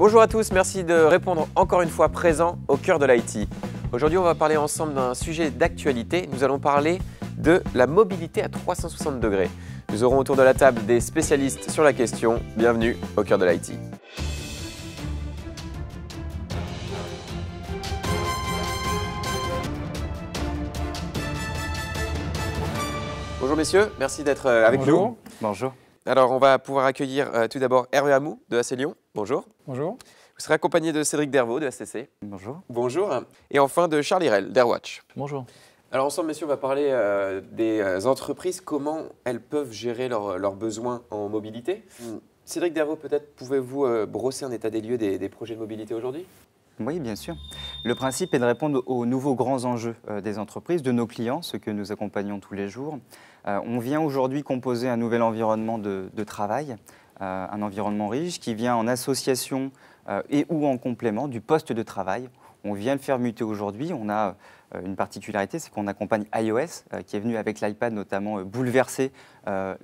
Bonjour à tous, merci de répondre encore une fois présent au cœur de l'IT. Aujourd'hui, on va parler ensemble d'un sujet d'actualité. Nous allons parler de la mobilité à 360 degrés. Nous aurons autour de la table des spécialistes sur la question. Bienvenue au cœur de l'IT. Bonjour messieurs, merci d'être avec nous. Bonjour. Alors, on va pouvoir accueillir tout d'abord Hervé Hamou de AC Lyon. Bonjour. Bonjour. Vous serez accompagné de Cédric Dervaux de HCC. Bonjour. Bonjour. Et enfin de Charles Hirel d'Airwatch. Bonjour. Alors ensemble, messieurs, on va parler des entreprises, comment elles peuvent gérer leurs besoins en mobilité. Cédric Dervaux, peut-être pouvez-vous brosser un état des lieux des projets de mobilité aujourd'hui ? Oui, bien sûr. Le principe est de répondre aux nouveaux grands enjeux des entreprises, de nos clients, ceux que nous accompagnons tous les jours. On vient aujourd'hui composer un nouvel environnement de travail, un environnement riche qui vient en association et ou en complément du poste de travail. On vient le faire muter aujourd'hui. On a une particularité, c'est qu'on accompagne iOS, qui est venu avec l'iPad notamment bouleverser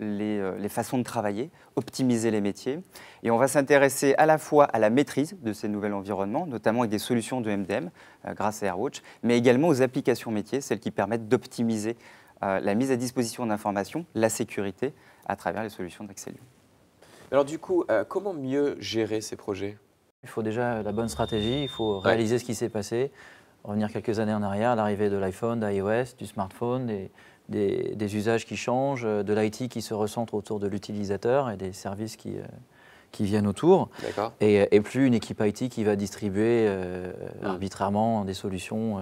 les façons de travailler, optimiser les métiers. Et on va s'intéresser à la fois à la maîtrise de ces nouveaux environnements, notamment avec des solutions de MDM grâce à Airwatch, mais également aux applications métiers, celles qui permettent d'optimiser la mise à disposition d'informations, la sécurité, à travers les solutions d'Accès Lyon. Alors du coup, comment mieux gérer ces projets ? Il faut déjà la bonne stratégie, il faut réaliser ce qui s'est passé, revenir quelques années en arrière, l'arrivée de l'iPhone, d'iOS, du smartphone, des usages qui changent, de l'IT qui se recentre autour de l'utilisateur et des services qui viennent autour, et plus une équipe IT qui va distribuer arbitrairement des solutions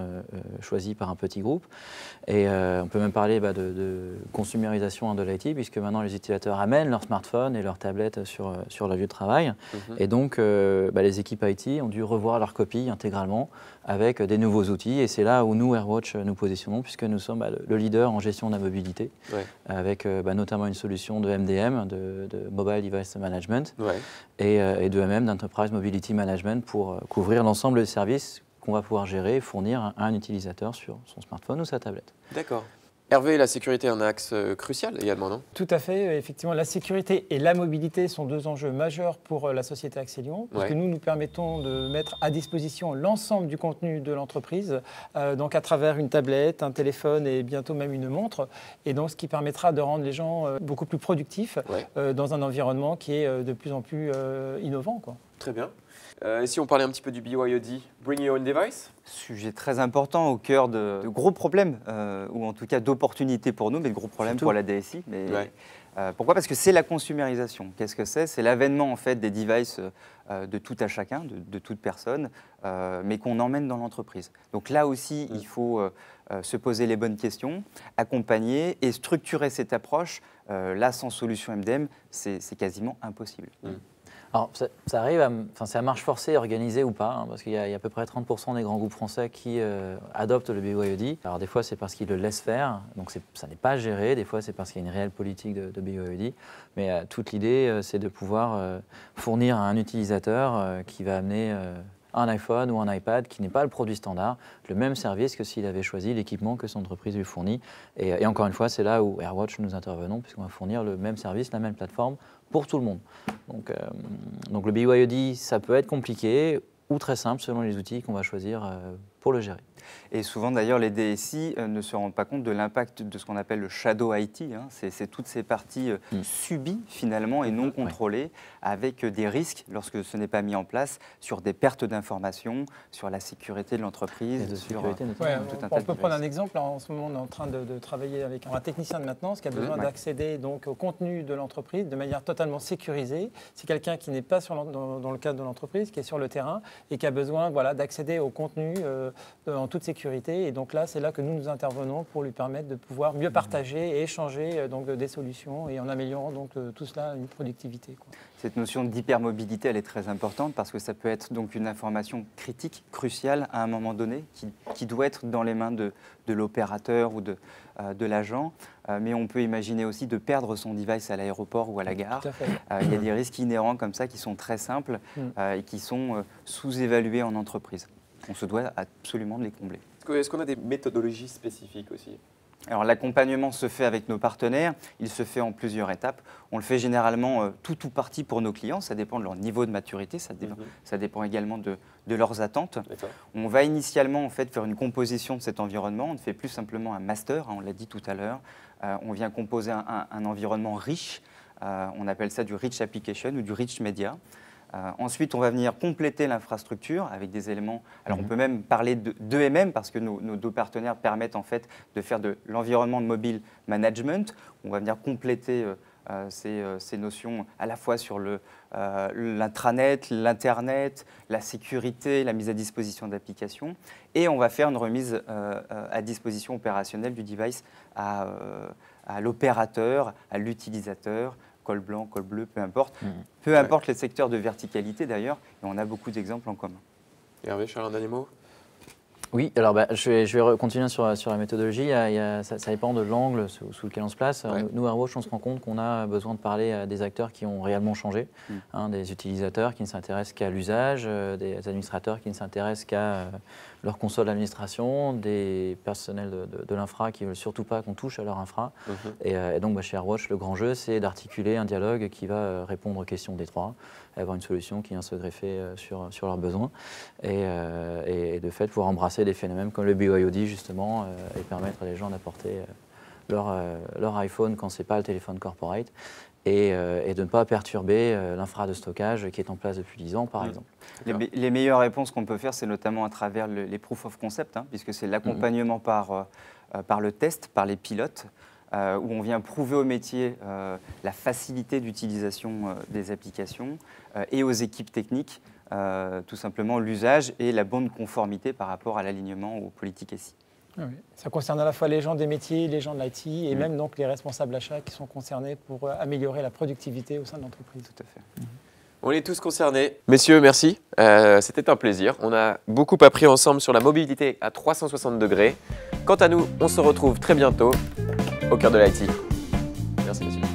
choisies par un petit groupe. Et on peut même parler de consumérisation de l'IT, puisque maintenant les utilisateurs amènent leur smartphone et leur tablette sur leur lieu de travail. Et donc les équipes IT ont dû revoir leur copie intégralement avec des nouveaux outils. Et c'est là où nous, Airwatch, nous positionnons, puisque nous sommes le leader en gestion de la mobilité, avec notamment une solution de MDM, de Mobile Device Management, et de MM, d'Enterprise Mobility Management, pour couvrir l'ensemble des services qu'on va pouvoir gérer et fournir à un utilisateur sur son smartphone ou sa tablette. D'accord. Hervé, la sécurité est un axe crucial également, non ? Tout à fait. Effectivement, la sécurité et la mobilité sont deux enjeux majeurs pour la société Accès Lyon, parce que nous permettons de mettre à disposition l'ensemble du contenu de l'entreprise, donc à travers une tablette, un téléphone et bientôt même une montre, et donc ce qui permettra de rendre les gens beaucoup plus productifs dans un environnement qui est de plus en plus innovant, quoi. Très bien. Et si on parlait un petit peu du BYOD, Bring Your Own Device ? Sujet très important au cœur de gros problèmes, ou en tout cas d'opportunités pour nous, mais de gros problèmes pour la DSI. Pourquoi ? Parce que c'est la consumérisation. Qu'est-ce que c'est ? C'est l'avènement en fait des devices de tout à chacun, de toute personne, mais qu'on emmène dans l'entreprise. Donc là aussi, il faut se poser les bonnes questions, accompagner et structurer cette approche. Là, sans solution MDM, c'est quasiment impossible. Alors, ça arrive, c'est à marche forcée, organisée ou pas, parce qu'il y a à peu près 30% des grands groupes français qui adoptent le BYOD. Alors, des fois, c'est parce qu'ils le laissent faire, donc ça n'est pas géré. Des fois, c'est parce qu'il y a une réelle politique de BYOD. Mais toute l'idée, c'est de pouvoir fournir à un utilisateur qui va amener un iPhone ou un iPad, qui n'est pas le produit standard, le même service que s'il avait choisi l'équipement que son entreprise lui fournit. Et encore une fois, c'est là où Airwatch nous intervenons, puisqu'on va fournir le même service, la même plateforme pour tout le monde. Donc le BYOD, ça peut être compliqué ou très simple selon les outils qu'on va choisir pour le gérer. Et souvent d'ailleurs les DSI ne se rendent pas compte de l'impact de ce qu'on appelle le shadow IT, c'est toutes ces parties subies finalement et non contrôlées, avec des risques lorsque ce n'est pas mis en place sur des pertes d'informations, sur la sécurité de l'entreprise. On peut prendre un exemple. En ce moment, on est en train de travailler avec un technicien de maintenance qui a besoin d'accéder donc au contenu de l'entreprise de manière totalement sécurisée. C'est quelqu'un qui n'est pas dans le cadre de l'entreprise, qui est sur le terrain et qui a besoin d'accéder au contenu en toute sécurité. Et donc là, c'est là que nous intervenons pour lui permettre de pouvoir mieux partager et échanger des solutions, et en améliorant donc tout cela une productivité, quoi. Cette notion d'hypermobilité, elle est très importante parce que ça peut être donc une information critique, cruciale à un moment donné, qui doit être dans les mains de l'opérateur ou de l'agent. Mais on peut imaginer aussi de perdre son device à l'aéroport ou à la gare. Tout à fait. Il y a des risques inhérents comme ça qui sont très simples et qui sont sous-évalués en entreprise. On se doit absolument de les combler. Est-ce qu'on a des méthodologies spécifiques aussi ? Alors l'accompagnement se fait avec nos partenaires, il se fait en plusieurs étapes. On le fait généralement tout ou partie pour nos clients, ça dépend de leur niveau de maturité, ça dépend également de leurs attentes. On va initialement en fait faire une composition de cet environnement, on ne fait plus simplement un master, hein, on l'a dit tout à l'heure. On vient composer un environnement riche, on appelle ça du rich application ou du rich media. Ensuite, on va venir compléter l'infrastructure avec des éléments. Alors, on peut même parler d'EMM parce que nos deux partenaires permettent en fait de faire de l'environnement de mobile management. On va venir compléter ces notions à la fois sur l'intranet, l'internet, la sécurité, la mise à disposition d'applications. Et on va faire une remise à disposition opérationnelle du device à l'opérateur, à l'utilisateur. Col blanc, col bleu, peu importe. Peu importe les secteurs de verticalité d'ailleurs, et on a beaucoup d'exemples en commun. Hervé, Charles, un dernier mot ? Oui, alors je vais continuer sur la méthodologie. Ça dépend de l'angle sous lequel on se place. Nous, à AirWatch, on se rend compte qu'on a besoin de parler à des acteurs qui ont réellement changé, des utilisateurs qui ne s'intéressent qu'à l'usage, des administrateurs qui ne s'intéressent qu'à leur console d'administration, des personnels de l'infra qui ne veulent surtout pas qu'on touche à leur infra. Et donc, chez AirWatch, le grand jeu, c'est d'articuler un dialogue qui va répondre aux questions des trois, avoir une solution qui vient se greffer sur leurs besoins et de fait pouvoir embrasser des phénomènes comme le BYOD justement et permettre à les gens d'apporter leur iPhone quand ce n'est pas le téléphone corporate et de ne pas perturber l'infra de stockage qui est en place depuis 10 ans par exemple. Les meilleures réponses qu'on peut faire, c'est notamment à travers les proof of concept, puisque c'est l'accompagnement par le test, par les pilotes, où on vient prouver au métier la facilité d'utilisation des applications et aux équipes techniques, tout simplement l'usage et la bonne conformité par rapport à l'alignement aux politiques SI. Oui. Ça concerne à la fois les gens des métiers, les gens de l'IT et même donc les responsables achats qui sont concernés pour améliorer la productivité au sein de l'entreprise. Tout à fait. On est tous concernés. Messieurs, merci. C'était un plaisir. On a beaucoup appris ensemble sur la mobilité à 360 degrés. Quant à nous, on se retrouve très bientôt au cœur de l'IT. Merci, messieurs.